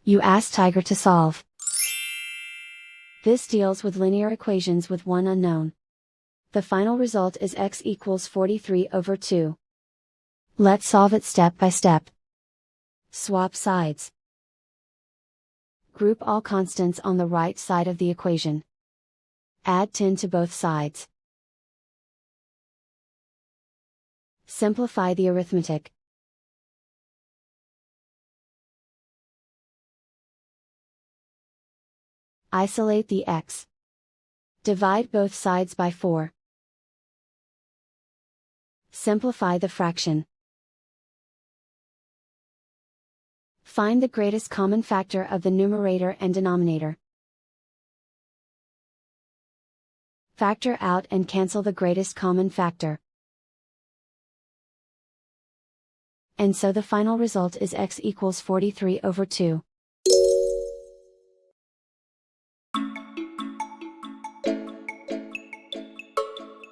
You ask Tiger to solve. This deals with linear equations with one unknown. The final result is x equals 43/2. Let's solve it step by step. Swap sides. Group all constants on the right side of the equation. Add 10 to both sides. Simplify the arithmetic. Isolate the x. Divide both sides by 4. Simplify the fraction. Find the greatest common factor of the numerator and denominator. Factor out and cancel the greatest common factor. And so the final result is x equals 43/2.